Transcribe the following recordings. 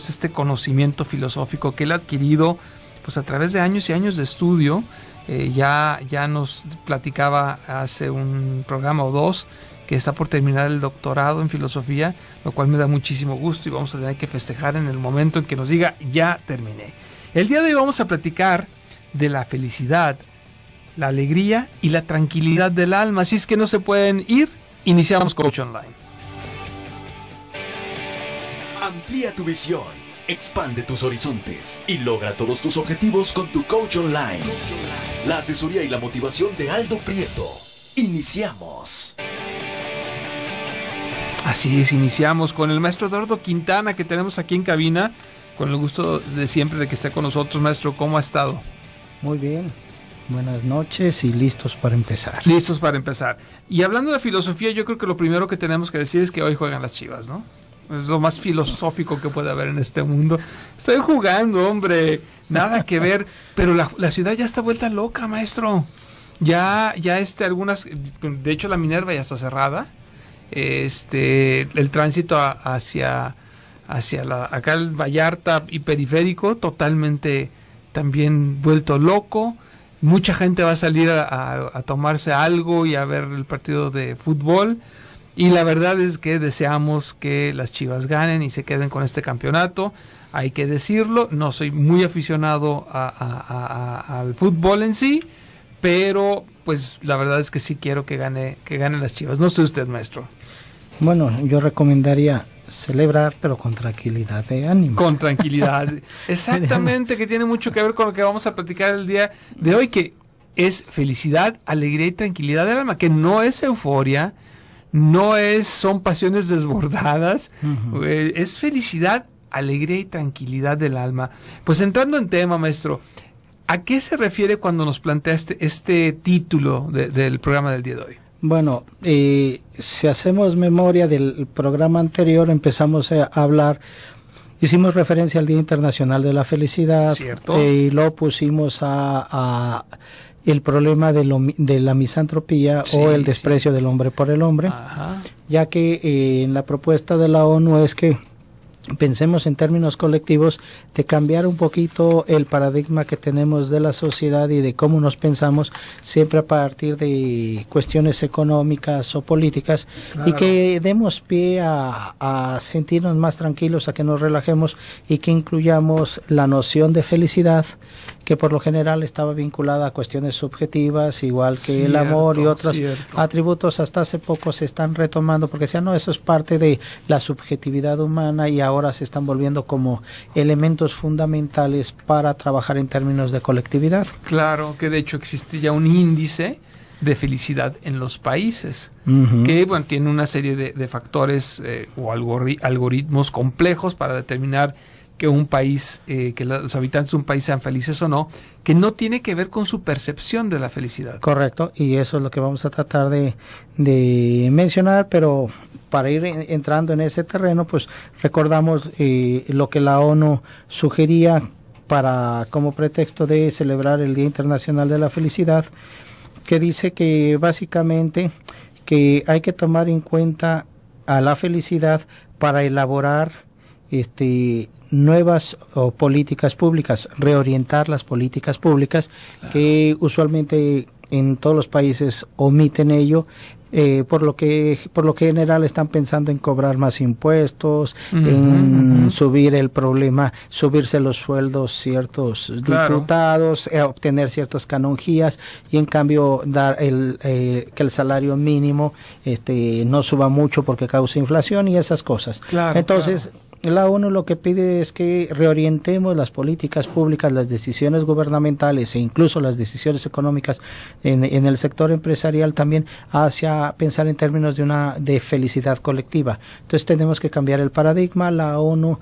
este conocimiento filosófico que él ha adquirido pues a través de años y años de estudio. Ya nos platicaba hace un programa o dos que está por terminar el doctorado en filosofía, lo cual me da muchísimo gusto y vamos a tener que festejar en el momento en que nos diga ya terminé. El día de hoy vamos a platicar de la felicidad, la alegría y la tranquilidad del alma. Así es que no se pueden ir. Iniciamos Coach Online. Amplía tu visión, expande tus horizontes y logra todos tus objetivos con tu Coach Online. La asesoría y la motivación de Aldo Prieto. Iniciamos. Así es, iniciamos con el maestro Eduardo Quintana, que tenemos aquí en cabina, con el gusto de siempre de que esté con nosotros. Maestro, ¿cómo ha estado? Muy bien, buenas noches y listos para empezar. Listos para empezar. Y hablando de filosofía, yo creo que lo primero que tenemos que decir es que hoy juegan las Chivas, ¿no? Es lo más filosófico que puede haber en este mundo. Estoy jugando, hombre, nada que ver, pero la ciudad ya está vuelta loca, maestro. Ya algunas, de hecho la Minerva ya está cerrada. El tránsito hacia acá el Vallarta y Periférico totalmente también vuelto loco. Mucha gente va a salir a tomarse algo y a ver el partido de fútbol, y la verdad es que deseamos que las Chivas ganen y se queden con este campeonato. Hay que decirlo, no soy muy aficionado al fútbol en sí, pero pues la verdad es que sí quiero que ganen las Chivas. No sé usted, maestro. Bueno, yo recomendaría celebrar, pero con tranquilidad de ánimo. Con tranquilidad, exactamente, que tiene mucho que ver con lo que vamos a platicar el día de hoy, que es felicidad, alegría y tranquilidad del alma, que no es euforia, son pasiones desbordadas, es felicidad, alegría y tranquilidad del alma. Pues entrando en tema, maestro, ¿a qué se refiere cuando nos plantea este título del programa del día de hoy? Bueno, si hacemos memoria del programa anterior, empezamos a hablar, hicimos referencia al Día Internacional de la Felicidad. Cierto. Y lo pusimos a el problema de la misantropía, sí, o el desprecio, sí, del hombre por el hombre. Ajá. Ya que en la propuesta de la ONU es que pensemos en términos colectivos, de cambiar un poquito el paradigma que tenemos de la sociedad y de cómo nos pensamos, siempre a partir de cuestiones económicas o políticas. Claro. Y que demos pie a sentirnos más tranquilos, a que nos relajemos y que incluyamos la noción de felicidad, que por lo general estaba vinculada a cuestiones subjetivas, igual que cierto, el amor y otros atributos. Hasta hace poco se están retomando, porque decían, no, eso es parte de la subjetividad humana, y ahora se están volviendo como elementos fundamentales para trabajar en términos de colectividad. Claro, que de hecho existe ya un índice de felicidad en los países, que bueno, tiene una serie de factores o algoritmos complejos para determinar que un país, que los habitantes de un país sean felices o no, que no tiene que ver con su percepción de la felicidad. Correcto, y eso es lo que vamos a tratar de mencionar, pero para ir entrando en ese terreno, pues recordamos lo que la ONU sugería como pretexto de celebrar el Día Internacional de la Felicidad, que dice que básicamente que hay que tomar en cuenta a la felicidad para elaborar nuevas políticas públicas, reorientar las políticas públicas, que usualmente en todos los países omiten ello, por lo que general están pensando en cobrar más impuestos, en subir el problema, subirse los sueldos ciertos diputados, obtener ciertas canonjías, y en cambio dar que el salario mínimo no suba mucho porque causa inflación y esas cosas. Entonces, la ONU lo que pide es que reorientemos las políticas públicas, las decisiones gubernamentales e incluso las decisiones económicas en el sector empresarial también, hacia pensar en términos de felicidad colectiva. Entonces tenemos que cambiar el paradigma. La ONU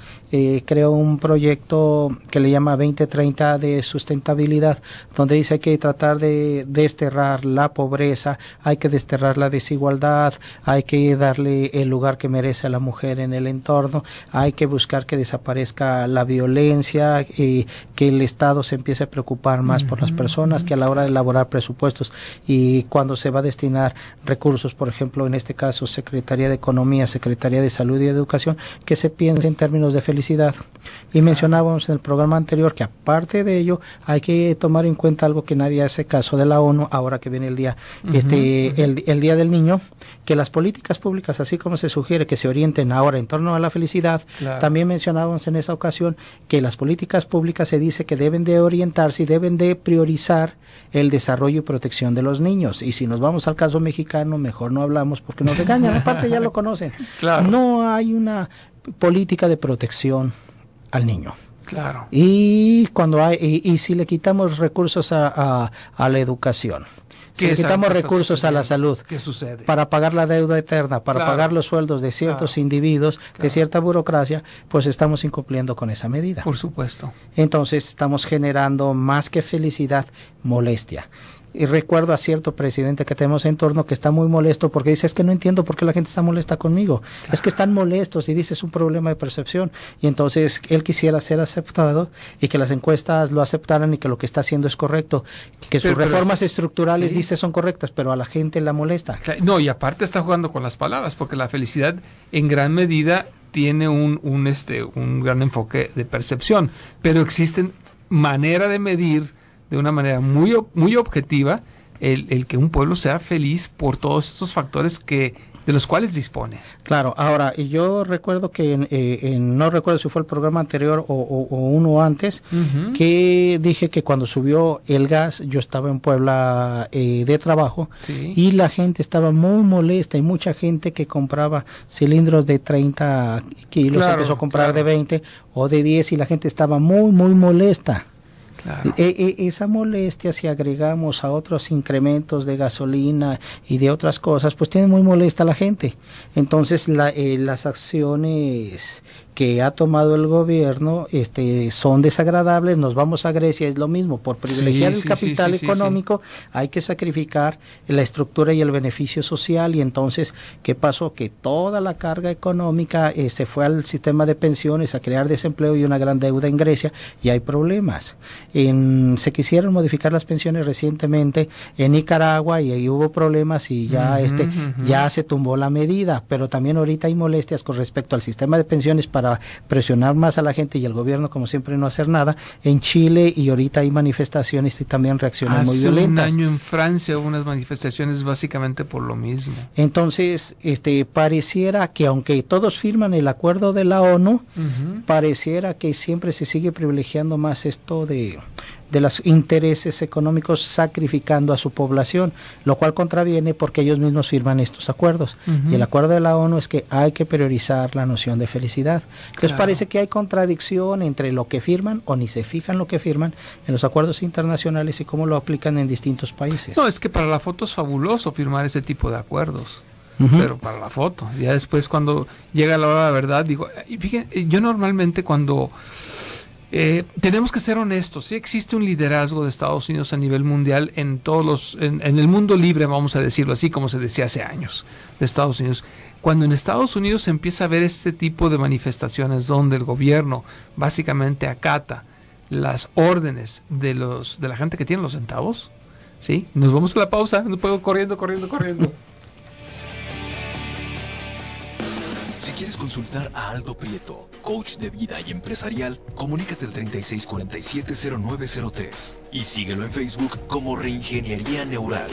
creó un proyecto que le llama 2030 de sustentabilidad, donde dice que hay que tratar de desterrar la pobreza, hay que desterrar la desigualdad, hay que darle el lugar que merece a la mujer en el entorno, hay hay que buscar que desaparezca la violencia, que el Estado se empiece a preocupar más por las personas, que a la hora de elaborar presupuestos y cuando se va a destinar recursos, por ejemplo, en este caso, Secretaría de Economía, Secretaría de Salud y Educación, que se piense en términos de felicidad. Y mencionábamos en el programa anterior que aparte de ello hay que tomar en cuenta algo que nadie hace caso de la ONU, ahora que viene el día, el Día del Niño, que las políticas públicas, así como se sugiere que se orienten ahora en torno a la felicidad, también mencionábamos en esa ocasión que las políticas públicas se dice que deben de orientarse y deben de priorizar el desarrollo y protección de los niños. Y si nos vamos al caso mexicano, mejor no hablamos porque nos regañan, aparte ya lo conocen. No hay una política de protección al niño. Y cuando y si le quitamos recursos a la educación, si le quitamos recursos a la salud, ¿qué sucede? Para pagar la deuda eterna, para pagar los sueldos de ciertos individuos, de cierta burocracia, pues estamos incumpliendo con esa medida. Por supuesto. Entonces estamos generando más que felicidad, molestia. Y recuerdo a cierto presidente que tenemos en torno que está muy molesto porque dice, es que no entiendo por qué la gente está molesta conmigo. Es que están molestos y dice, es un problema de percepción. Y entonces él quisiera ser aceptado y que las encuestas lo aceptaran y que lo que está haciendo es correcto. Que sus reformas estructurales, dice, son correctas, pero a la gente la molesta. No, y aparte está jugando con las palabras, porque la felicidad en gran medida tiene un gran enfoque de percepción, pero existen manera de medir de una manera muy, muy objetiva el que un pueblo sea feliz por todos estos factores de los cuales dispone. Claro, ahora, y yo recuerdo que no recuerdo si fue el programa anterior o uno antes, que dije que cuando subió el gas, yo estaba en Puebla de trabajo, y la gente estaba muy molesta, y mucha gente que compraba cilindros de 30 kilos empezó a comprar de 20 o de 10, y la gente estaba muy, muy molesta. Esa molestia, si agregamos a otros incrementos de gasolina y de otras cosas, pues tiene muy molesta a la gente. Entonces las acciones que ha tomado el gobierno son desagradables. Nos vamos a Grecia, es lo mismo, por privilegiar el capital económico hay que sacrificar la estructura y el beneficio social. Y entonces, ¿qué pasó? Que toda la carga económica se fue al sistema de pensiones, a crear desempleo y una gran deuda en Grecia, y hay problemas. Se quisieron modificar las pensiones recientemente en Nicaragua y ahí hubo problemas y ya ya se tumbó la medida, pero también ahorita hay molestias con respecto al sistema de pensiones para presionar más a la gente, y el gobierno, como siempre, no hacer nada en Chile, y ahorita hay manifestaciones y también reacciones muy violentas. Hace un año en Francia hubo unas manifestaciones básicamente por lo mismo. Entonces, pareciera que aunque todos firman el acuerdo de la ONU, pareciera que siempre se sigue privilegiando más esto de los intereses económicos, sacrificando a su población, lo cual contraviene porque ellos mismos firman estos acuerdos. Y el acuerdo de la ONU es que hay que priorizar la noción de felicidad. Entonces parece que hay contradicción entre lo que firman o ni se fijan lo que firman en los acuerdos internacionales y cómo lo aplican en distintos países. No, es que para la foto es fabuloso firmar ese tipo de acuerdos. Pero para la foto, ya después cuando llega la hora de la verdad, digo, y fíjense, yo normalmente cuando tenemos que ser honestos, sí existe un liderazgo de Estados Unidos a nivel mundial en en el mundo libre, vamos a decirlo así, como se decía hace años, de Estados Unidos. Cuando en Estados Unidos se empieza a ver este tipo de manifestaciones donde el gobierno básicamente acata las órdenes de la gente que tiene los centavos, ¿sí? Nos vamos a la pausa, no puedo corriendo. Si quieres consultar a Aldo Prieto, coach de vida y empresarial, comunícate al 3647-0903 y síguelo en Facebook como Reingeniería Neural.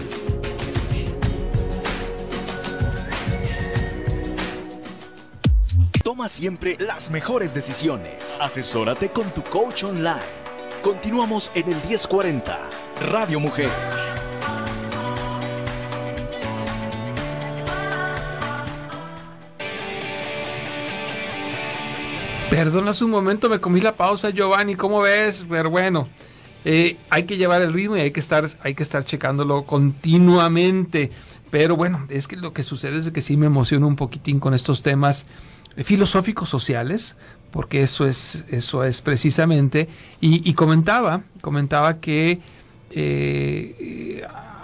Toma siempre las mejores decisiones. Asesórate con tu coach online. Continuamos en el 1040, Radio Mujer. Perdonas un momento, me comí la pausa, Giovanni, ¿cómo ves? Pero bueno, hay que llevar el ritmo y hay que estar checándolo continuamente. Pero bueno, es que lo que sucede es que sí me emociono un poquitín con estos temas filosóficos sociales, porque eso es precisamente, y comentaba que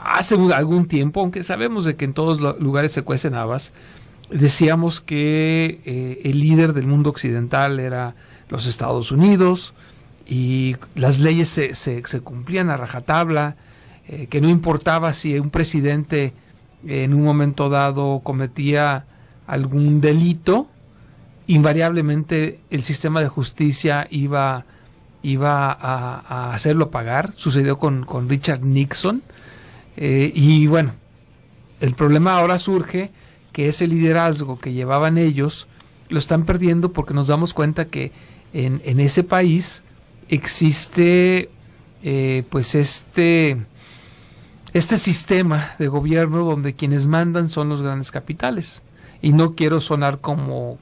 hace algún tiempo, aunque sabemos de que en todos los lugares se cuecen habas, decíamos que el líder del mundo occidental era los Estados Unidos y las leyes se cumplían a rajatabla, que no importaba si un presidente en un momento dado cometía algún delito, invariablemente el sistema de justicia iba a hacerlo pagar. Sucedió con Richard Nixon, y bueno, el problema ahora surge que ese liderazgo que llevaban ellos lo están perdiendo, porque nos damos cuenta que en ese país existe pues este sistema de gobierno donde quienes mandan son los grandes capitales. Y no quiero sonar como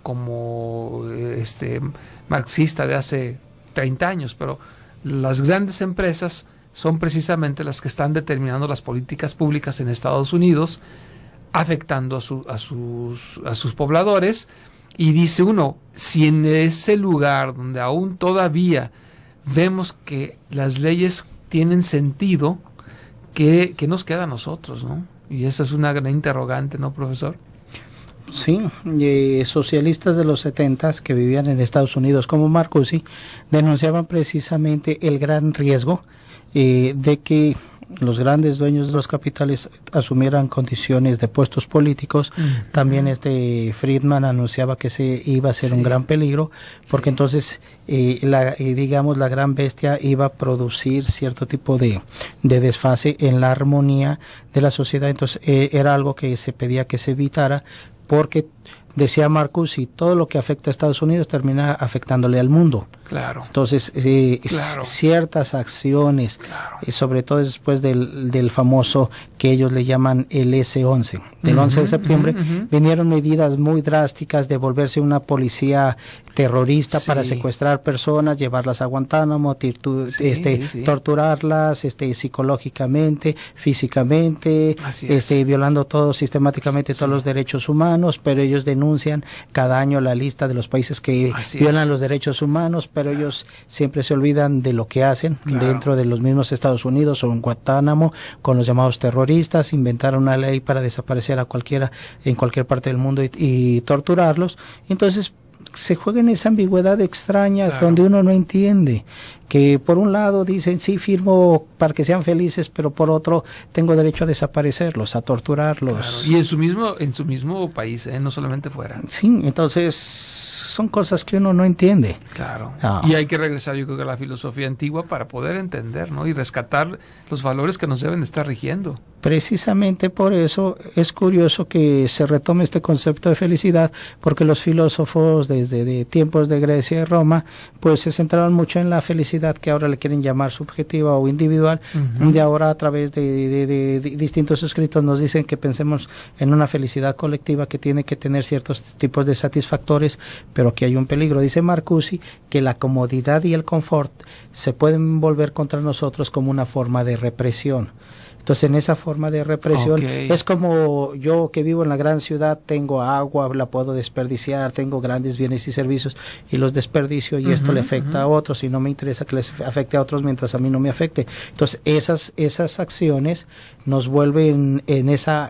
marxista de hace 30 años, pero las grandes empresas son precisamente las que están determinando las políticas públicas en Estados Unidos, afectando a sus pobladores. Y dice uno, si en ese lugar donde aún todavía vemos que las leyes tienen sentido, ¿qué nos queda a nosotros, no? Y esa es una gran interrogante, ¿no, profesor? Sí, socialistas de los 70s que vivían en Estados Unidos como Marcuse denunciaban precisamente el gran riesgo de que los grandes dueños de los capitales asumieran condiciones de puestos políticos. También Friedman anunciaba que se iba a ser un gran peligro, porque entonces digamos la gran bestia iba a producir cierto tipo de desfase en la armonía de la sociedad. Entonces era algo que se pedía que se evitara, porque decía Marcuse, todo lo que afecta a Estados Unidos termina afectándole al mundo. Claro. Entonces, ciertas acciones, sobre todo después del famoso que ellos le llaman el S-11, del 11 de septiembre, vinieron medidas muy drásticas de volverse una policía terrorista para secuestrar personas, llevarlas a Guantánamo, torturarlas psicológicamente, físicamente, violando sistemáticamente todos los derechos humanos, pero ellos denuncian cada año la lista de los países que violan los derechos humanos, pero ellos siempre se olvidan de lo que hacen dentro de los mismos Estados Unidos o en Guantánamo con los llamados terroristas. Inventaron una ley para desaparecer a cualquiera en cualquier parte del mundo y torturarlos. Entonces se juega en esa ambigüedad extraña donde uno no entiende, que por un lado dicen sí, firmo para que sean felices, pero por otro tengo derecho a desaparecerlos, a torturarlos. Y en su mismo país, no solamente fuera. Sí, entonces son cosas que uno no entiende. Claro. Y hay que regresar, yo creo, a la filosofía antigua para poder entender, ¿no? Y rescatar los valores que nos deben estar rigiendo. Precisamente por eso es curioso que se retome este concepto de felicidad, porque los filósofos desde tiempos de Grecia y Roma pues se centraron mucho en la felicidad que ahora le quieren llamar subjetiva o individual. De ahora, a través de distintos escritos, nos dicen que pensemos en una felicidad colectiva que tiene que tener ciertos tipos de satisfactores, pero que hay un peligro. Dice Marcuse que la comodidad y el confort se pueden volver contra nosotros como una forma de represión. Entonces, en esa forma de represión, es como yo que vivo en la gran ciudad, tengo agua, la puedo desperdiciar, tengo grandes bienes y servicios y los desperdicio, y esto le afecta a otros, y no me interesa que les afecte a otros mientras a mí no me afecte. Entonces, esas acciones nos vuelven en esa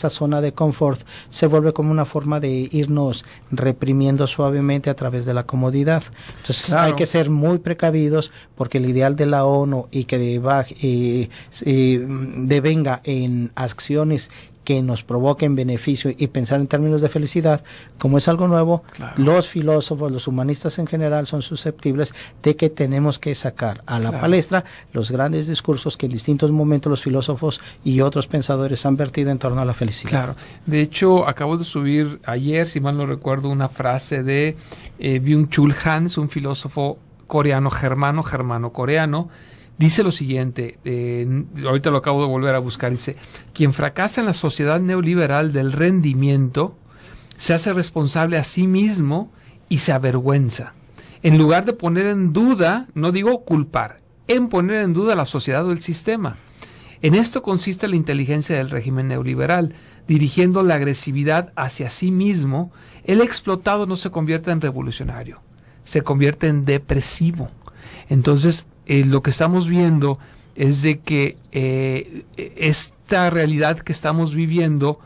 zona de confort, se vuelve como una forma de irnos reprimiendo suavemente a través de la comodidad. Entonces, hay que ser muy precavidos, porque el ideal de la ONU y que devenga en acciones que nos provoquen beneficio y pensar en términos de felicidad, como es algo nuevo, los filósofos, los humanistas en general son susceptibles de que tenemos que sacar a la palestra los grandes discursos que en distintos momentos los filósofos y otros pensadores han vertido en torno a la felicidad. Claro. De hecho, acabo de subir ayer, si mal no recuerdo, una frase de Byung-Chul Han, un filósofo coreano, germano-coreano. Dice lo siguiente, ahorita lo acabo de volver a buscar, dice: quien fracasa en la sociedad neoliberal del rendimiento se hace responsable a sí mismo y se avergüenza. En lugar de poner en duda, no digo culpar, en poner en duda la sociedad o el sistema. En esto consiste la inteligencia del régimen neoliberal. Dirigiendo la agresividad hacia sí mismo, el explotado no se convierte en revolucionario, se convierte en depresivo. Entonces, lo que estamos viendo es de que esta realidad que estamos viviendo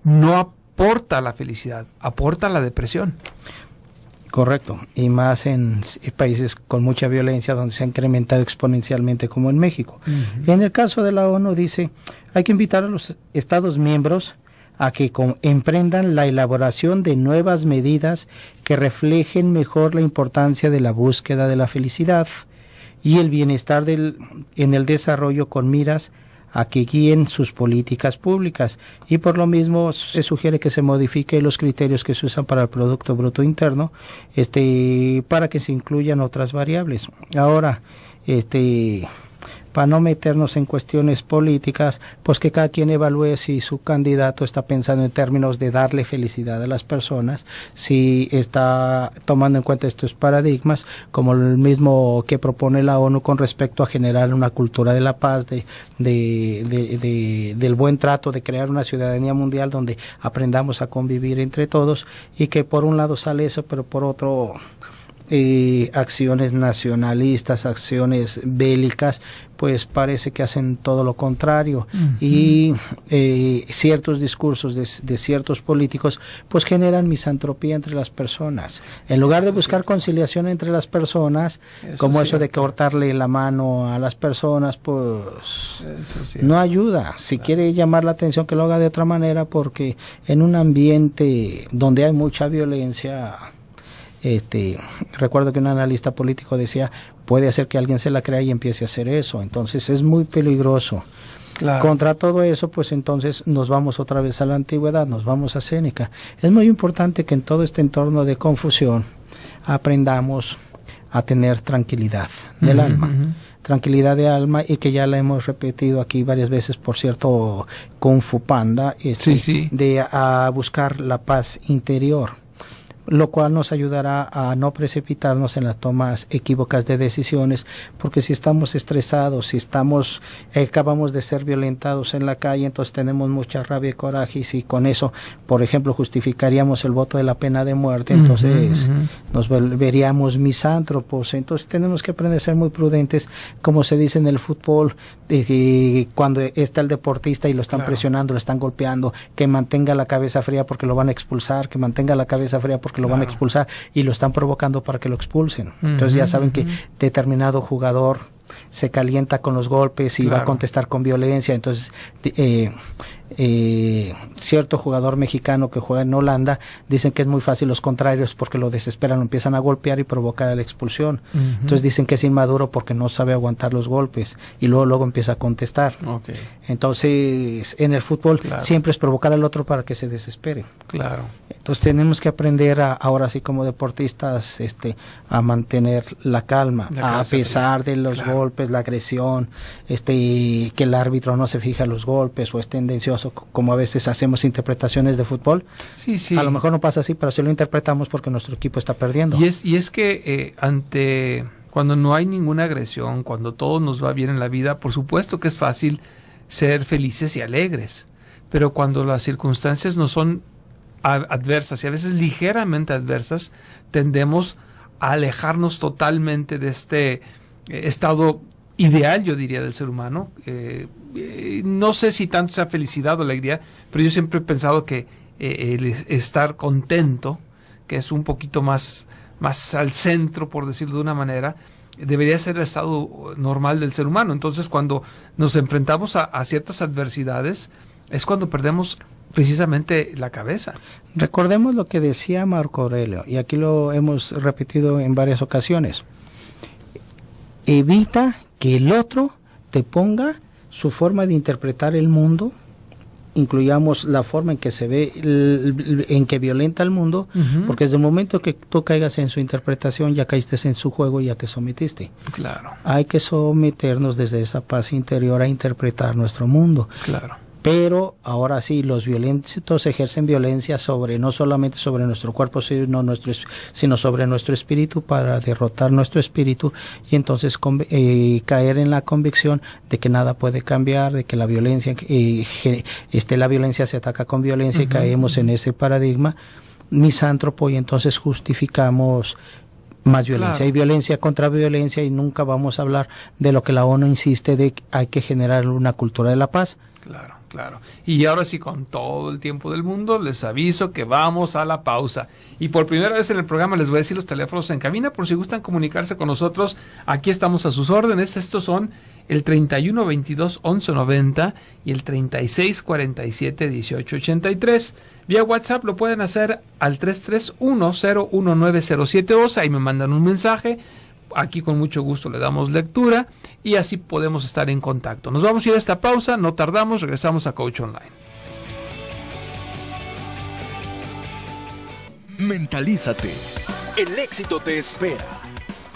no aporta la felicidad, aporta la depresión. Correcto, y más en países con mucha violencia donde se ha incrementado exponencialmente como en México. Y en el caso de la ONU dice, hay que invitar a los Estados miembros a que emprendan la elaboración de nuevas medidas que reflejen mejor la importancia de la búsqueda de la felicidad y el bienestar en el desarrollo con miras a que guíen sus políticas públicas, y por lo mismo se sugiere que se modifique los criterios que se usan para el Producto Bruto Interno, para que se incluyan otras variables. Ahora, para no meternos en cuestiones políticas, pues que cada quien evalúe si su candidato está pensando en términos de darle felicidad a las personas, si está tomando en cuenta estos paradigmas, como el mismo que propone la ONU con respecto a generar una cultura de la paz, del buen trato, de crear una ciudadanía mundial donde aprendamos a convivir entre todos, y que por un lado sale eso, pero por otro acciones nacionalistas, acciones bélicas, pues parece que hacen todo lo contrario. Y ciertos discursos de ciertos políticos pues generan misantropía entre las personas. En lugar de buscar conciliación entre las personas, como eso de cortarle la mano a las personas, pues no ayuda. Si quiere llamar la atención, que lo haga de otra manera, porque en un ambiente donde hay mucha violencia, recuerdo que un analista político decía, puede hacer que alguien se la crea y empiece a hacer eso, entonces es muy peligroso. Claro. Contra todo eso, pues entonces nos vamos otra vez a la antigüedad, nos vamos a Séneca. Es muy importante que en todo este entorno de confusión aprendamos a tener tranquilidad del alma, tranquilidad de alma, y que ya la hemos repetido aquí varias veces, por cierto, Kung Fu Panda, de a buscar la paz interior, lo cual nos ayudará a no precipitarnos en las tomas equívocas de decisiones, porque si estamos estresados, si acabamos de ser violentados en la calle, entonces tenemos mucha rabia y coraje, y si con eso, por ejemplo, justificaríamos el voto de la pena de muerte, entonces nos volveríamos misántropos. Entonces tenemos que aprender a ser muy prudentes, como se dice en el fútbol, cuando está el deportista y lo están presionando, lo están golpeando, que mantenga la cabeza fría porque lo van a expulsar, que mantenga la cabeza fría porque lo van a expulsar, y lo están provocando para que lo expulsen. Entonces ya saben que determinado jugador se calienta con los golpes y va a contestar con violencia. Entonces cierto jugador mexicano que juega en Holanda, dicen que es muy fácil los contrarios porque lo desesperan, lo empiezan a golpear y provocar la expulsión. Entonces dicen que es inmaduro porque no sabe aguantar los golpes, y luego empieza a contestar. Entonces en el fútbol siempre es provocar al otro para que se desespere. Entonces tenemos que aprender ahora sí, como deportistas, a mantener la calma, a pesar de los golpes, la agresión, que el árbitro no se fija los golpes o es tendencioso, como a veces hacemos interpretaciones de fútbol. A lo mejor no pasa así, pero sí lo interpretamos porque nuestro equipo está perdiendo. Y es que cuando no hay ninguna agresión, cuando todo nos va bien en la vida, por supuesto que es fácil ser felices y alegres, pero cuando las circunstancias no son adversas, y a veces ligeramente adversas, tendemos a alejarnos totalmente de este estado ideal, yo diría, del ser humano. No sé si tanto sea felicidad o alegría, pero yo siempre he pensado que el estar contento, que es un poquito más al centro, por decirlo de una manera, debería ser el estado normal del ser humano. Entonces, cuando nos enfrentamos a ciertas adversidades, es cuando perdemos precisamente la cabeza. Recordemos lo que decía Marco Aurelio, y aquí lo hemos repetido en varias ocasiones: evita que el otro te ponga su forma de interpretar el mundo, incluyamos la forma en que se ve, en que violenta el mundo, porque desde el momento que tú caigas en su interpretación, ya caíste en su juego y ya te sometiste. Hay que someternos desde esa paz interior a interpretar nuestro mundo. Pero ahora sí, los violentos ejercen violencia no solamente sobre nuestro cuerpo, sino sobre nuestro espíritu, para derrotar nuestro espíritu, y entonces caer en la convicción de que nada puede cambiar, de que la violencia la violencia se ataca con violencia, y caemos en ese paradigma misántropo, y entonces justificamos más violencia y violencia contra violencia, y nunca vamos a hablar de lo que la ONU insiste, de que hay que generar una cultura de la paz. Claro. Y ahora sí, con todo el tiempo del mundo, les aviso que vamos a la pausa. Y por primera vez en el programa les voy a decir los teléfonos en cabina por si gustan comunicarse con nosotros. Aquí estamos a sus órdenes. Estos son el 31 22 11 90 y el 36 47 18 83. Vía WhatsApp lo pueden hacer al 331 01907 ahí me mandan un mensaje. Aquí con mucho gusto le damos lectura y así podemos estar en contacto. Nos vamos a ir a esta pausa, no tardamos, regresamos a Coach Online. Mentalízate. El éxito te espera.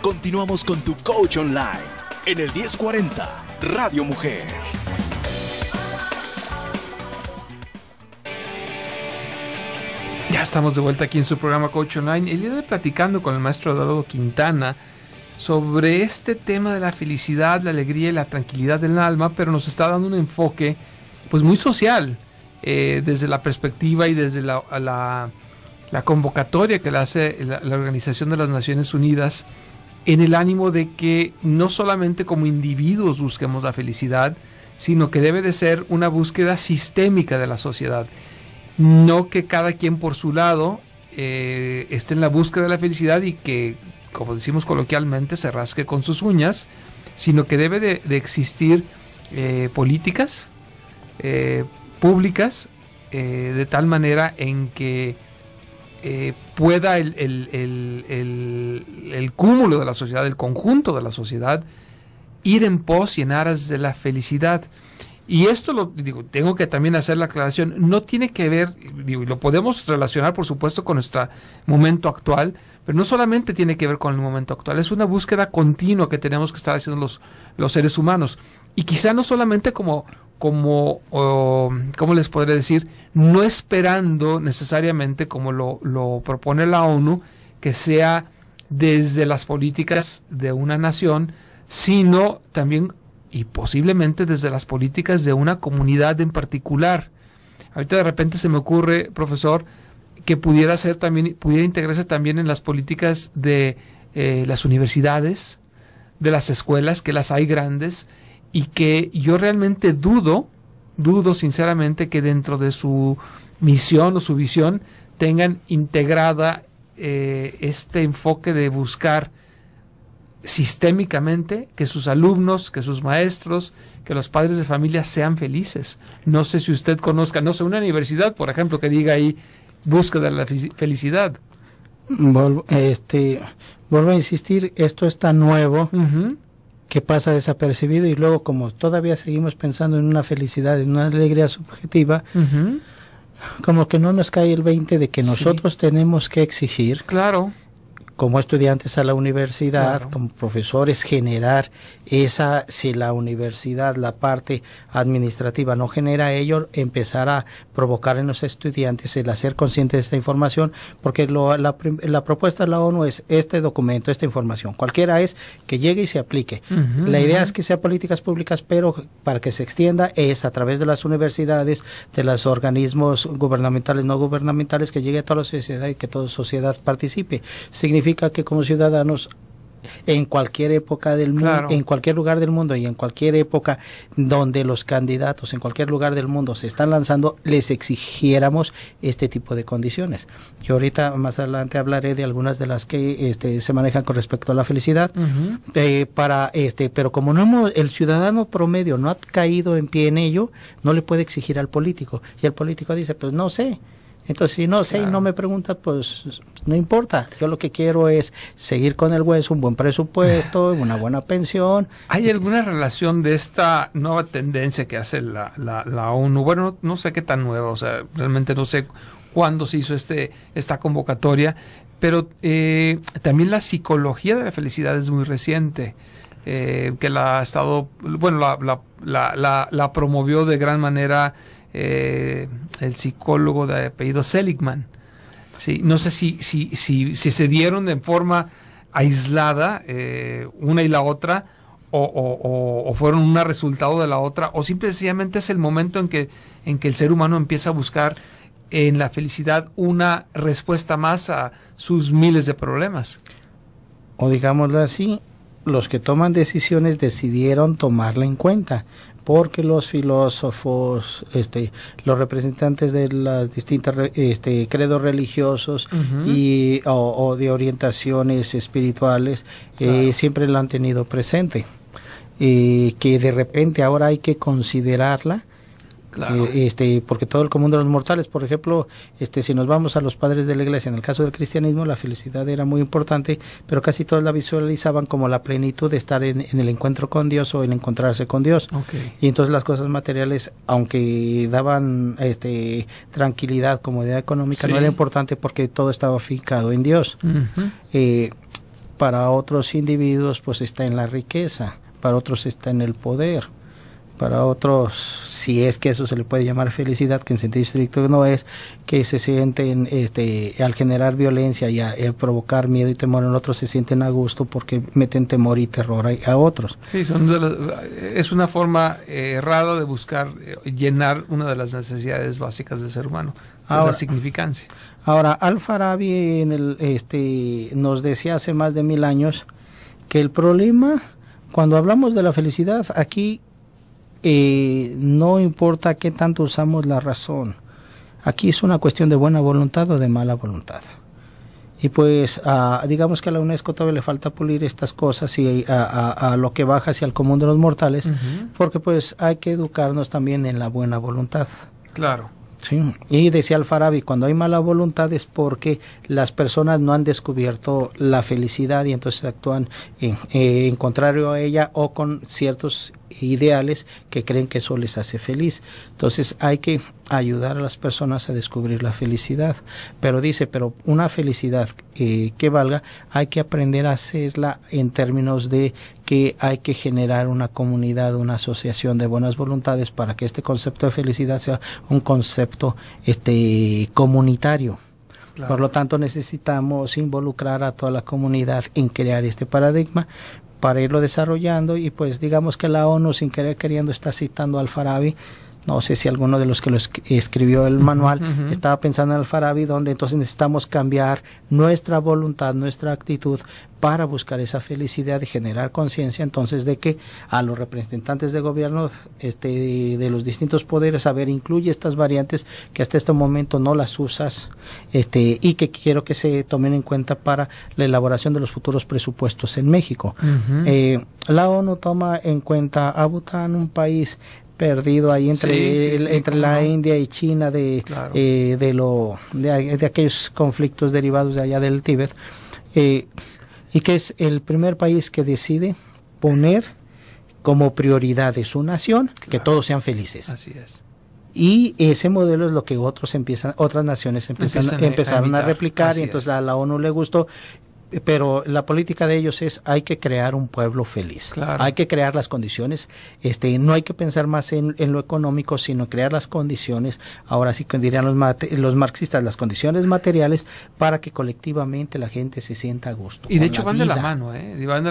Continuamos con tu Coach Online en el 1040 Radio Mujer. Ya estamos de vuelta aquí en su programa Coach Online. El día de hoy platicando con el maestro Eduardo Quintana sobre este tema de la felicidad, la alegría y la tranquilidad del alma, pero nos está dando un enfoque pues muy social, desde la perspectiva y desde la convocatoria que le hace la Organización de las Naciones Unidas, en el ánimo de que no solamente como individuos busquemos la felicidad, sino que debe de ser una búsqueda sistémica de la sociedad. No que cada quien por su lado esté en la búsqueda de la felicidad y que, como decimos coloquialmente, se rasque con sus uñas, sino que debe de existir políticas públicas de tal manera en que pueda el cúmulo de la sociedad, el conjunto de la sociedad, ir en pos y en aras de la felicidad. Y esto tengo que también hacer la aclaración, no tiene que ver, y lo podemos relacionar por supuesto con nuestro momento actual, pero no solamente tiene que ver con el momento actual, es una búsqueda continua que tenemos que estar haciendo los seres humanos. Y quizá no solamente ¿cómo les podré decir? No esperando necesariamente, como lo propone la ONU, que sea desde las políticas de una nación, sino también y posiblemente desde las políticas de una comunidad en particular. Ahorita de repente se me ocurre, profesor, que pudiera integrarse también en las políticas de las universidades, de las escuelas, que las hay grandes, y que yo realmente dudo sinceramente que dentro de su misión o su visión tengan integrada este enfoque de buscar sistémicamente que sus alumnos, que sus maestros, que los padres de familia sean felices. No sé si usted conozca, una universidad, por ejemplo, que diga ahí búsqueda de la felicidad. Vuelvo a insistir, esto es tan nuevo que pasa desapercibido y luego como todavía seguimos pensando en una felicidad, en una alegría subjetiva, como que no nos cae el 20 de que nosotros tenemos que exigir. Claro. Como estudiantes a la universidad, claro, como profesores, generar esa, si la universidad, la parte administrativa no genera ello, empezar a provocar en los estudiantes el hacer consciente de esta información, porque la propuesta de la ONU es este documento, esta información, cualquiera es que llegue y se aplique. La idea es que sea políticas públicas, pero para que se extienda es a través de las universidades, de los organismos gubernamentales, no gubernamentales, que llegue a toda la sociedad y que toda sociedad participe. Significa que como ciudadanos en cualquier época del mundo, claro, en cualquier lugar del mundo y en cualquier época donde los candidatos en cualquier lugar del mundo se están lanzando, les exigiéramos este tipo de condiciones. Yo ahorita más adelante hablaré de algunas de las que se manejan con respecto a la felicidad, pero como el ciudadano promedio no ha caído en pie en ello, no le puede exigir al político y el político dice, pues no sé. Entonces, si no sé y no me pregunta, pues no importa. Yo lo que quiero es seguir con el hueso, un buen presupuesto, una buena pensión. ¿Hay alguna relación de esta nueva tendencia que hace la ONU? Bueno, no sé qué tan nueva, o sea, realmente no sé cuándo se hizo esta convocatoria, pero también la psicología de la felicidad es muy reciente, que la ha estado, bueno, la promovió de gran manera el psicólogo de apellido Seligman. Sí, no sé si se dieron de forma aislada una y la otra o fueron un resultado de la otra, o simplemente es el momento en que el ser humano empieza a buscar en la felicidad una respuesta más a sus miles de problemas. O digámoslo así, los que toman decisiones decidieron tomarla en cuenta, porque los filósofos, los representantes de las distintas credos religiosos o de orientaciones espirituales siempre la han tenido presente, que de repente ahora hay que considerarla. Claro. Porque todo el común de los mortales, por ejemplo, si nos vamos a los padres de la iglesia, en el caso del cristianismo la felicidad era muy importante, pero casi todos la visualizaban como la plenitud de estar en el encuentro con Dios o en encontrarse con Dios. Okay. Y entonces las cosas materiales, aunque daban tranquilidad, comodidad económica, no era importante porque todo estaba afincado en Dios. Para otros individuos pues está en la riqueza, para otros está en el poder. Para otros, si es que eso se le puede llamar felicidad, que en sentido estricto no es, que se sienten, al generar violencia y a provocar miedo y temor en otros, se sienten a gusto porque meten temor y terror a otros. Sí, es una forma errada de buscar llenar una de las necesidades básicas del ser humano, la significancia. Ahora, Al-Farabi nos decía hace más de 1000 años que el problema, cuando hablamos de la felicidad, aquí no importa qué tanto usamos la razón. Aquí es una cuestión de buena voluntad o de mala voluntad. Y pues digamos que a la UNESCO todavía le falta pulir estas cosas y a lo que baja hacia el común de los mortales, porque pues hay que educarnos también en la buena voluntad. Claro. Sí. Y decía Al-Farabi, cuando hay mala voluntad es porque las personas no han descubierto la felicidad y entonces actúan en contrario a ella o con ciertos ideales que creen que eso les hace feliz. Entonces hay que ayudar a las personas a descubrir la felicidad. Pero dice, una felicidad que valga, hay que aprender a hacerla en términos de que hay que generar una comunidad, una asociación de buenas voluntades para que este concepto de felicidad sea un concepto comunitario. Claro. Por lo tanto, necesitamos involucrar a toda la comunidad en crear este paradigma para irlo desarrollando, y pues digamos que la ONU sin querer queriendo está citando a Al-Farabi. No sé si alguno de los que lo escribió el manual estaba pensando en Al-Farabi, donde entonces necesitamos cambiar nuestra voluntad, nuestra actitud para buscar esa felicidad y generar conciencia entonces de que a los representantes de gobierno de los distintos poderes, a ver, incluye estas variantes que hasta este momento no las usas y que quiero que se tomen en cuenta para la elaboración de los futuros presupuestos en México. La ONU toma en cuenta a Bután, un país perdido ahí entre la India y China de aquellos conflictos derivados de allá del Tíbet, y que es el primer país que decide poner como prioridad de su nación que todos sean felices. Así es. Y ese modelo es lo que otras naciones empezaron a replicar, y entonces a la ONU le gustó. Pero la política de ellos es, hay que crear un pueblo feliz, hay que crear las condiciones, no hay que pensar más en lo económico, sino crear las condiciones, ahora sí que dirían los marxistas, las condiciones materiales para que colectivamente la gente se sienta a gusto. Y de hecho van de la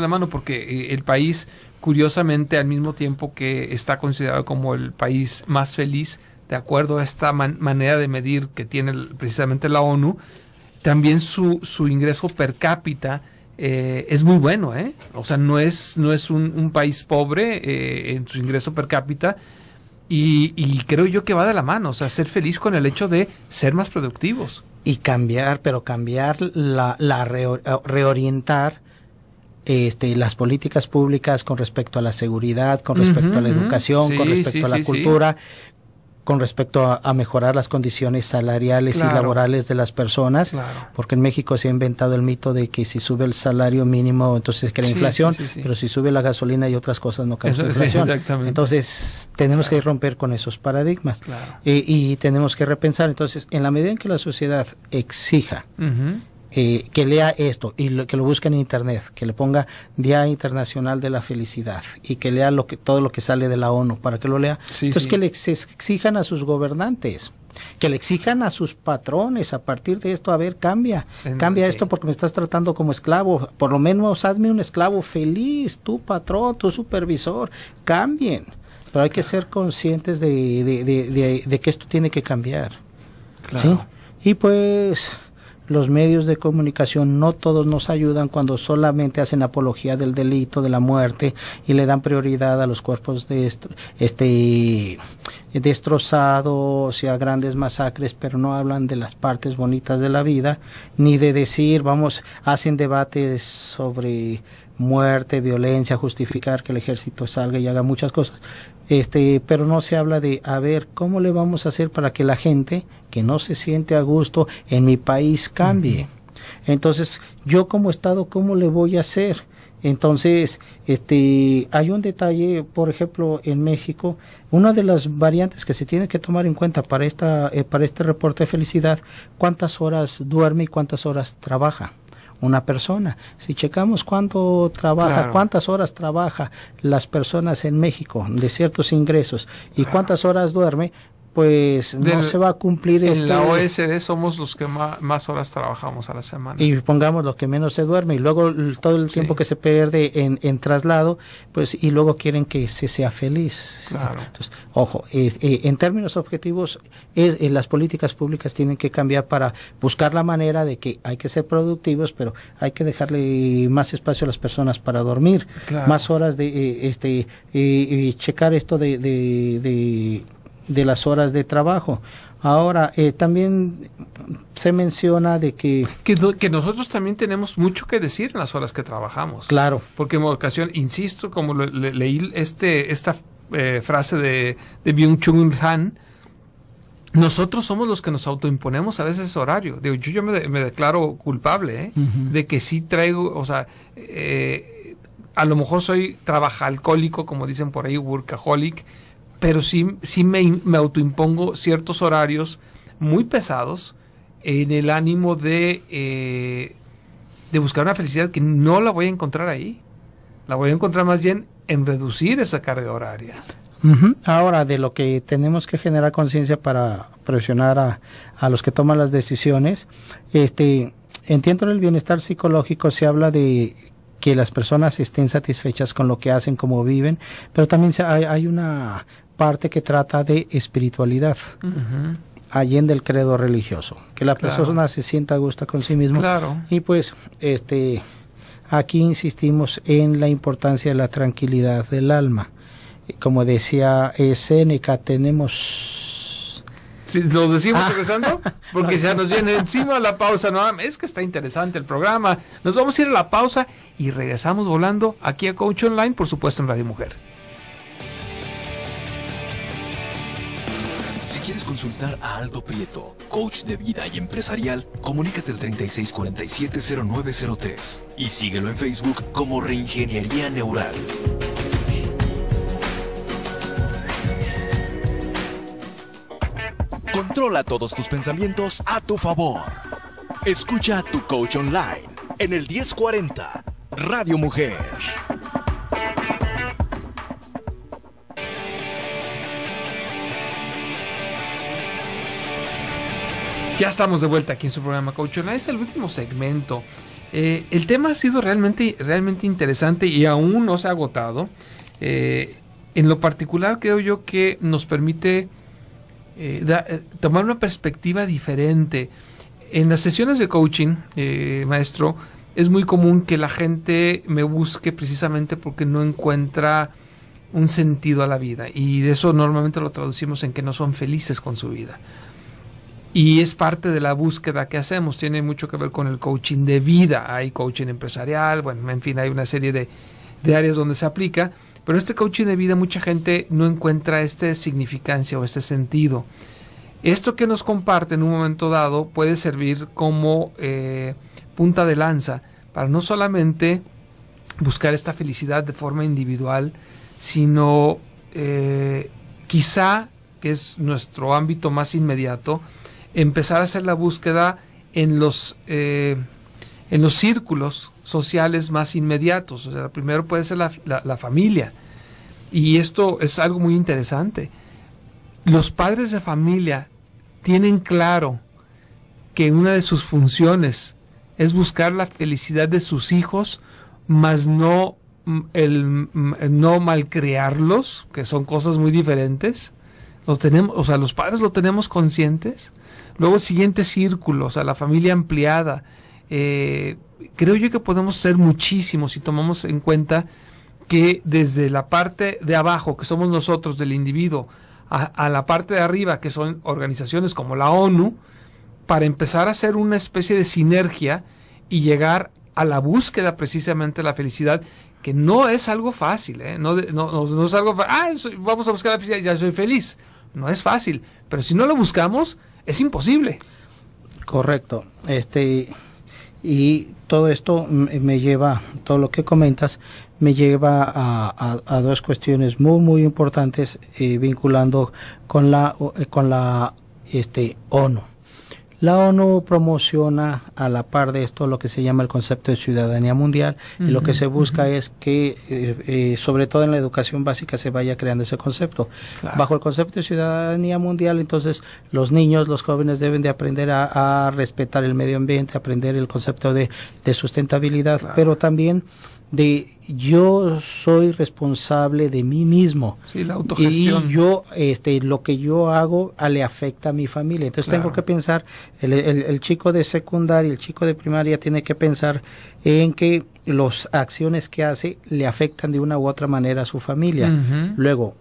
mano, porque el país, curiosamente, al mismo tiempo que está considerado como el país más feliz, de acuerdo a esta manera de medir que tiene precisamente la ONU, también su ingreso per cápita es muy bueno, o sea, no es un país pobre en su ingreso per cápita, y creo yo que va de la mano, o sea, ser feliz con el hecho de ser más productivos. Y reorientar las políticas públicas con respecto a la seguridad, con respecto a la educación, con respecto a la cultura, con respecto a mejorar las condiciones salariales y laborales de las personas, porque en México se ha inventado el mito de que si sube el salario mínimo entonces crea inflación, pero si sube la gasolina y otras cosas no causa inflación. Entonces tenemos que romper con esos paradigmas y tenemos que repensar. Entonces, en la medida en que la sociedad exija que lea esto y que lo busque en internet, que le ponga Día Internacional de la Felicidad y que lea todo lo que sale de la ONU para que lo lea, que le exijan a sus gobernantes, que le exijan a sus patrones a partir de esto, a ver, cambia esto porque me estás tratando como esclavo, por lo menos hazme un esclavo feliz, tu patrón, tu supervisor, cambien, pero hay que ser conscientes de que esto tiene que cambiar. ¿Sí? Y pues los medios de comunicación no todos nos ayudan cuando solamente hacen apología del delito, de la muerte, y le dan prioridad a los cuerpos destrozados y a grandes masacres, pero no hablan de las partes bonitas de la vida, ni de decir, hacen debates sobre muerte, violencia, justificar que el ejército salga y haga muchas cosas, pero no se habla de, a ver, ¿cómo le vamos a hacer para que la gente que no se siente a gusto en mi país cambie? Entonces, yo como Estado, ¿cómo le voy a hacer? Entonces, hay un detalle, por ejemplo, en México, una de las variantes que se tiene que tomar en cuenta para este reporte de felicidad, ¿cuántas horas duerme y cuántas horas trabaja una persona? Si checamos cuánto trabaja, claro, cuántas horas trabaja las personas en México de ciertos ingresos y cuántas horas duerme, pues no se va a cumplir. En la OSD somos los que más horas trabajamos a la semana. Y pongamos los que menos se duerme, y luego todo el tiempo que se pierde en traslado, pues, y luego quieren que se sea feliz. Claro. Entonces, ojo, en términos objetivos, las políticas públicas tienen que cambiar para buscar la manera de que hay que ser productivos, pero hay que dejarle más espacio a las personas para dormir, claro, más horas de checar esto de las horas de trabajo. Ahora, también se menciona de que nosotros también tenemos mucho que decir en las horas que trabajamos. Claro. Porque en ocasión, insisto, como leí esta frase de Byung-Chul Han, nosotros somos los que nos autoimponemos a veces ese horario. Digo, yo me declaro culpable, de que sí traigo, o sea, a lo mejor soy trabajalcohólico, como dicen por ahí, workaholic, pero sí me autoimpongo ciertos horarios muy pesados en el ánimo de buscar una felicidad que no la voy a encontrar ahí. La voy a encontrar más bien en reducir esa carga horaria. Ahora, de lo que tenemos que generar conciencia para presionar a los que toman las decisiones, entiendo el bienestar psicológico, se habla de que las personas estén satisfechas con lo que hacen, cómo viven, pero también hay una parte que trata de espiritualidad, allende el credo religioso, que la persona se sienta a gusto con sí mismo. Claro. Y pues, aquí insistimos en la importancia de la tranquilidad del alma. Como decía Séneca, tenemos... ¿Sí, ¿lo decimos regresando? Porque ya nos viene encima la pausa. No, es que está interesante el programa. Nos vamos a ir a la pausa y regresamos volando aquí a Coach Online, por supuesto en Radio Mujer. Si quieres consultar a Aldo Prieto, coach de vida y empresarial, comunícate al 3647-0903 y síguelo en Facebook como Reingeniería Neural. Controla todos tus pensamientos a tu favor. Escucha a tu coach online en el 1040 Radio Mujer. Ya estamos de vuelta aquí en su programa Coach Online. Es el último segmento. El tema ha sido realmente interesante y aún no se ha agotado. En lo particular creo yo que nos permite tomar una perspectiva diferente. En las sesiones de coaching, maestro, es muy común que la gente me busque precisamente porque no encuentra un sentido a la vida, y de eso normalmente lo traducimos en que no son felices con su vida. Y es parte de la búsqueda que hacemos, tiene mucho que ver con el coaching de vida. Hay coaching empresarial, bueno, en fin, hay una serie de áreas donde se aplica, pero este coaching de vida mucha gente no encuentra significancia o sentido. Esto que nos comparte en un momento dado puede servir como punta de lanza para no solamente buscar esta felicidad de forma individual, sino quizá, que es nuestro ámbito más inmediato, empezar a hacer la búsqueda en los círculos sociales más inmediatos. O sea, primero puede ser la familia. Y esto es algo muy interesante. Los padres de familia tienen claro que una de sus funciones es buscar la felicidad de sus hijos, más no malcriarlos, que son cosas muy diferentes. Los padres lo tenemos conscientes, Luego el siguiente círculo, o sea, la familia ampliada. Creo yo que podemos ser muchísimos si tomamos en cuenta que desde la parte de abajo, que somos nosotros, del individuo, a la parte de arriba, que son organizaciones como la ONU, para empezar a hacer una especie de sinergia y llegar a la búsqueda precisamente de la felicidad, que no es algo fácil, no es algo vamos a buscar la felicidad y ya soy feliz. No es fácil, pero si no lo buscamos, es imposible. Correcto. Y todo esto me lleva, todo lo que comentas, me lleva a dos cuestiones muy, muy importantes vinculando con la ONU. La ONU promociona a la par de esto lo que se llama el concepto de ciudadanía mundial, y lo que se busca es que, sobre todo en la educación básica, se vaya creando ese concepto. Claro. Bajo el concepto de ciudadanía mundial, entonces los niños, los jóvenes deben de aprender a respetar el medio ambiente, aprender el concepto de sustentabilidad, claro, pero también de yo soy responsable de mí mismo. Sí, la autogestión. Y yo, lo que yo hago le afecta a mi familia. Entonces claro, tengo que pensar, el chico de secundaria, el chico de primaria tiene que pensar en que las acciones que hace le afectan de una u otra manera a su familia. Luego,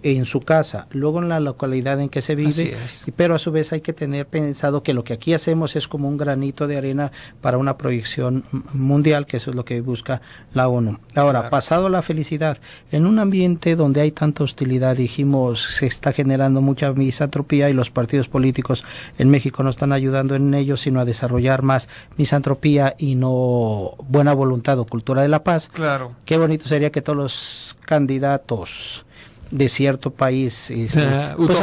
en su casa, luego en la localidad en que se vive, pero a su vez hay que tener pensado que lo que aquí hacemos es como un granito de arena para una proyección mundial, que eso es lo que busca la ONU. Ahora, claro, pasado la felicidad, en un ambiente donde hay tanta hostilidad, dijimos, se está generando mucha misantropía y los partidos políticos en México no están ayudando en ello, sino a desarrollar más misantropía y no buena voluntad o cultura de la paz. Claro. Qué bonito sería que todos los candidatos de cierto país pues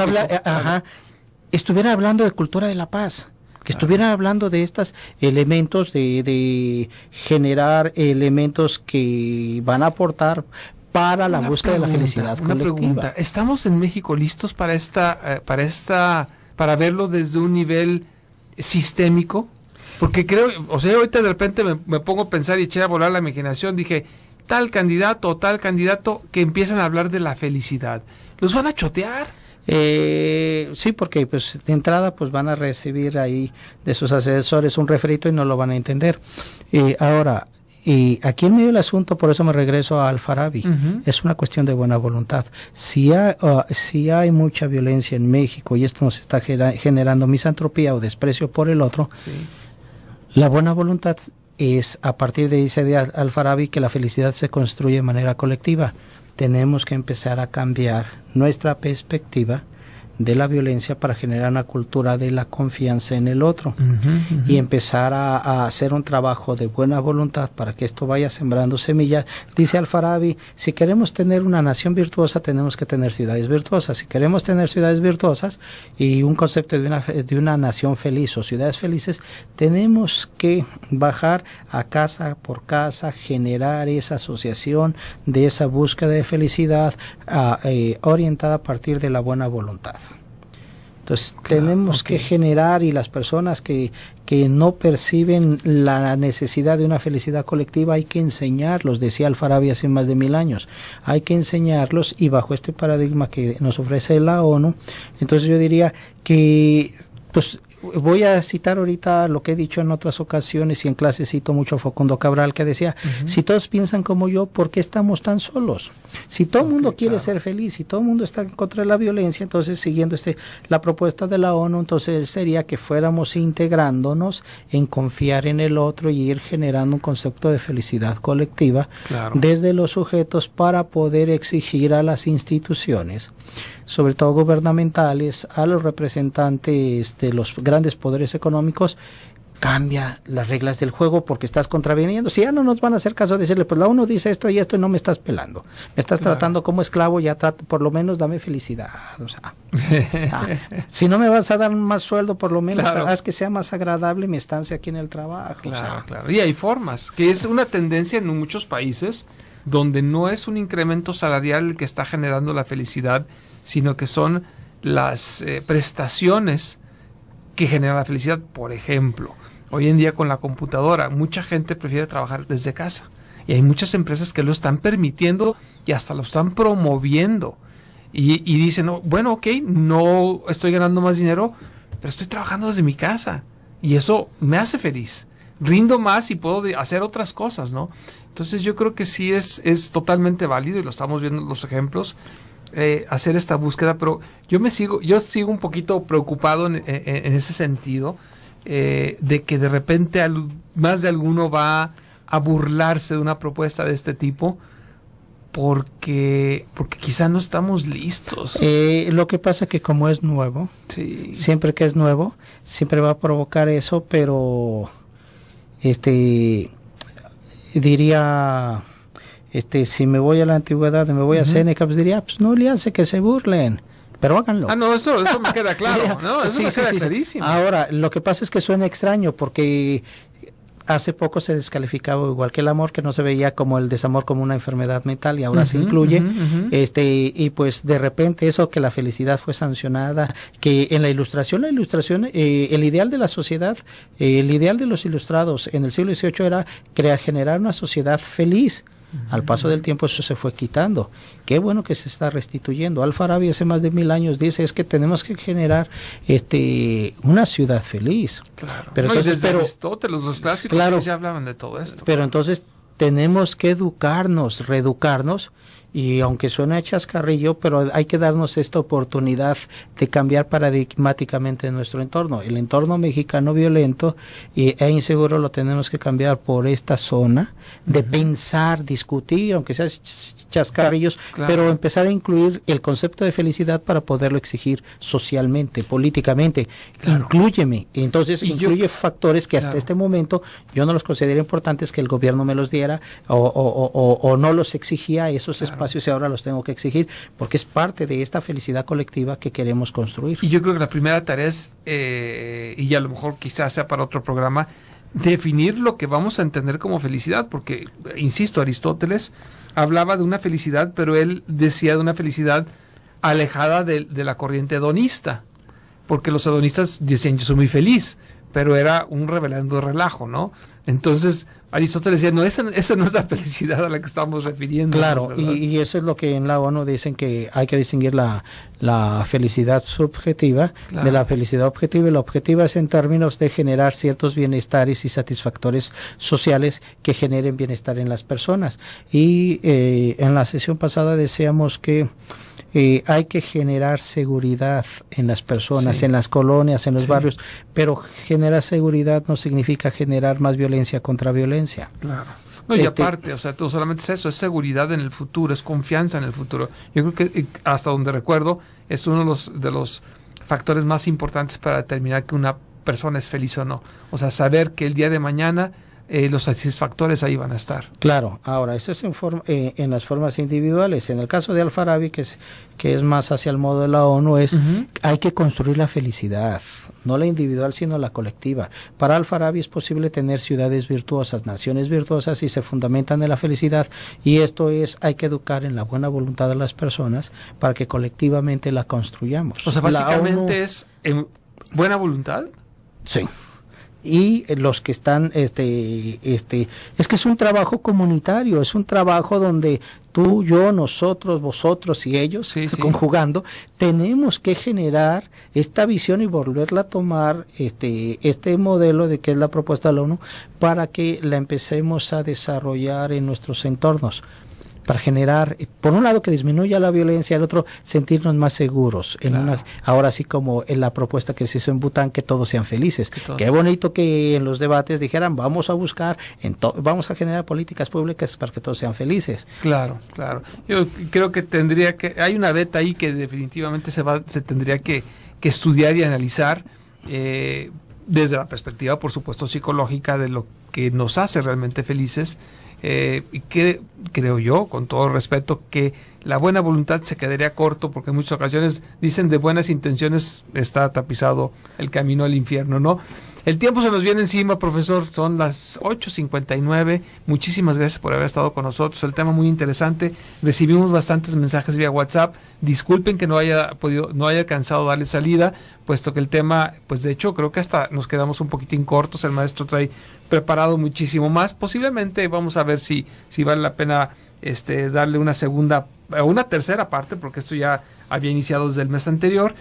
estuviera hablando de cultura de la paz, que estuviera hablando de estos elementos de generar elementos que van a aportar para la búsqueda de la felicidad colectiva. Una pregunta, ¿estamos en México listos para verlo desde un nivel sistémico? Porque creo, o sea, ahorita de repente me pongo a pensar y eché a volar la imaginación, dije, tal candidato que empiezan a hablar de la felicidad, ¿los van a chotear? Sí, porque pues de entrada pues van a recibir ahí de sus asesores un refrito y no lo van a entender. Ahora, aquí en medio del asunto, por eso me regreso a Al-Farabi, es una cuestión de buena voluntad. Si hay mucha violencia en México y esto nos está generando misantropía o desprecio por el otro, la buena voluntad es, a partir de esa idea Al-Farabi, que la felicidad se construye de manera colectiva. Tenemos que empezar a cambiar nuestra perspectiva de la violencia para generar una cultura de la confianza en el otro y empezar a hacer un trabajo de buena voluntad para que esto vaya sembrando semillas. Dice Al-Farabi, si queremos tener una nación virtuosa, tenemos que tener ciudades virtuosas. Si queremos tener ciudades virtuosas y un concepto de una nación feliz o ciudades felices, tenemos que bajar a casa por casa, generar esa asociación de esa búsqueda de felicidad orientada a partir de la buena voluntad. Entonces tenemos que generar, y las personas que no perciben la necesidad de una felicidad colectiva hay que enseñarlos, decía Al-Farabi hace más de 1000 años, hay que enseñarlos, y bajo este paradigma que nos ofrece la ONU, entonces yo diría que pues voy a citar ahorita lo que he dicho en otras ocasiones y en clase cito mucho a Facundo Cabral, que decía, si todos piensan como yo, ¿por qué estamos tan solos? Si todo el mundo quiere ser feliz, si todo el mundo está en contra de la violencia, entonces siguiendo la propuesta de la ONU, entonces sería que fuéramos integrándonos en confiar en el otro y ir generando un concepto de felicidad colectiva desde los sujetos para poder exigir a las instituciones, sobre todo gubernamentales, a los representantes de los grandes poderes económicos, cambia las reglas del juego porque estás contraviniendo. Si ya no nos van a hacer caso de decirle, pues la ONU dice esto y esto y no me estás pelando, me estás tratando como esclavo, ya por lo menos dame felicidad. O sea, si no me vas a dar más sueldo, por lo menos haz que sea más agradable mi estancia aquí en el trabajo. Y hay formas, que es una tendencia en muchos países donde no es un incremento salarial el que está generando la felicidad, sino que son las prestaciones que generan la felicidad. Por ejemplo, hoy en día con la computadora, mucha gente prefiere trabajar desde casa. Y hay muchas empresas que lo están permitiendo y hasta lo están promoviendo. Y dicen, no, bueno, ok, no estoy ganando más dinero, pero estoy trabajando desde mi casa y eso me hace feliz. Rindo más y puedo hacer otras cosas, ¿no? Entonces yo creo que sí es totalmente válido y lo estamos viendo en los ejemplos, hacer esta búsqueda, pero yo sigo un poquito preocupado en ese sentido, de que de repente más de alguno va a burlarse de una propuesta de este tipo porque quizá no estamos listos. Lo que pasa es que como es nuevo, sí, siempre que es nuevo, siempre va a provocar eso, pero diría, si me voy a la antigüedad, me voy a Séneca, pues diría, pues no le hace que se burlen, pero háganlo. Ah, no, eso me queda claro, ¿no? Eso me queda clarísimo. Ahora, lo que pasa es que suena extraño, porque hace poco se descalificaba igual que el amor, que no se veía como el desamor como una enfermedad mental, y ahora se incluye, y pues de repente eso, que la felicidad fue sancionada, que en la ilustración, el ideal de la sociedad, el ideal de los ilustrados en el siglo XVIII era generar una sociedad feliz. Al paso del tiempo eso se fue quitando. Qué bueno que se está restituyendo. Al-Farabi hace más de 1000 años dice es que tenemos que generar una ciudad feliz. Claro. Pero no, entonces, Aristóteles, los clásicos, claro, ya hablaban de todo esto. Pero entonces tenemos que educarnos, reeducarnos, y aunque suena chascarrillo, pero hay que darnos esta oportunidad de cambiar paradigmáticamente nuestro entorno. El entorno mexicano violento e inseguro lo tenemos que cambiar por esta zona de pensar, discutir, aunque sea chascarrillos, claro, pero empezar a incluir el concepto de felicidad para poderlo exigir socialmente, políticamente. Claro. Inclúyeme. Entonces, incluye factores que hasta este momento yo no los considero importantes, que el gobierno me los diera o no los exigía esos espacios, y ahora los tengo que exigir, porque es parte de esta felicidad colectiva que queremos construir. Y yo creo que la primera tarea es, y a lo mejor quizás sea para otro programa, definir lo que vamos a entender como felicidad, porque, insisto, Aristóteles hablaba de una felicidad, pero él decía de una felicidad alejada de la corriente hedonista, porque los hedonistas decían yo soy muy feliz, pero era un revelando relajo, ¿no? Entonces Aristóteles decía, no, esa no es la felicidad a la que estamos refiriendo. Claro, y eso es lo que en la ONU dicen, que hay que distinguir la felicidad subjetiva, claro, de la felicidad objetiva, y la objetiva es en términos de generar ciertos bienestares y satisfactores sociales que generen bienestar en las personas. Y en la sesión pasada decíamos que hay que generar seguridad en las personas, sí, en las colonias, en los barrios, pero generar seguridad no significa generar más violencia contra violencia. Claro. No, y aparte, o sea, no solamente es eso, es seguridad en el futuro, es confianza en el futuro. Yo creo que hasta donde recuerdo es uno de los factores más importantes para determinar que una persona es feliz o no. O sea, saber que el día de mañana los satisfactores ahí van a estar. Claro, ahora, eso es en las formas individuales. En el caso de Al-Farabi, que es más hacia el modo de la ONU, hay que construir la felicidad, no la individual, sino la colectiva. Para Al-Farabi es posible tener ciudades virtuosas, naciones virtuosas, y se fundamentan en la felicidad, y esto hay que educar en la buena voluntad de las personas para que colectivamente la construyamos. O sea, básicamente es buena voluntad. Sí. Y los que están, es que es un trabajo comunitario, es un trabajo donde tú, yo, nosotros, vosotros y ellos, sí, conjugando, tenemos que generar esta visión y volverla a tomar, este modelo de que es la propuesta de la ONU, para que la empecemos a desarrollar en nuestros entornos, para generar, por un lado, que disminuya la violencia, el otro, sentirnos más seguros. Claro. Ahora sí, como en la propuesta que se hizo en Bután, que todos sean felices. Qué bonito que en los debates dijeran, vamos a buscar, vamos a generar políticas públicas para que todos sean felices. Claro, claro. Yo creo que hay una beta ahí que definitivamente se tendría que estudiar y analizar, desde la perspectiva, por supuesto, psicológica, de lo que nos hace realmente felices. Y que creo yo, con todo respeto, que la buena voluntad se quedaría corto, porque en muchas ocasiones dicen de buenas intenciones está tapizado el camino al infierno, ¿no? El tiempo se nos viene encima, profesor, son las 8:59. Muchísimas gracias por haber estado con nosotros. El tema muy interesante. Recibimos bastantes mensajes vía WhatsApp. Disculpen que no haya alcanzado a darle salida, puesto que el tema, pues de hecho, creo que hasta nos quedamos un poquitín cortos. El maestro trae preparado muchísimo más. Posiblemente vamos a ver si vale la pena darle una segunda o una tercera parte, porque esto ya había iniciado desde el mes anterior.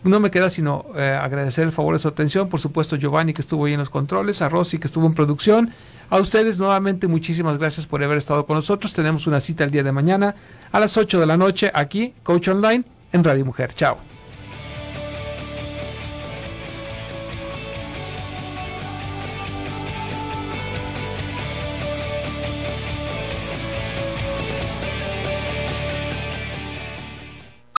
No me queda sino agradecer el favor de su atención, por supuesto Giovanni que estuvo ahí en los controles, a Rosy que estuvo en producción, a ustedes nuevamente muchísimas gracias por haber estado con nosotros. Tenemos una cita el día de mañana a las 8 de la noche aquí, Coach Online en Radio Mujer. Chao.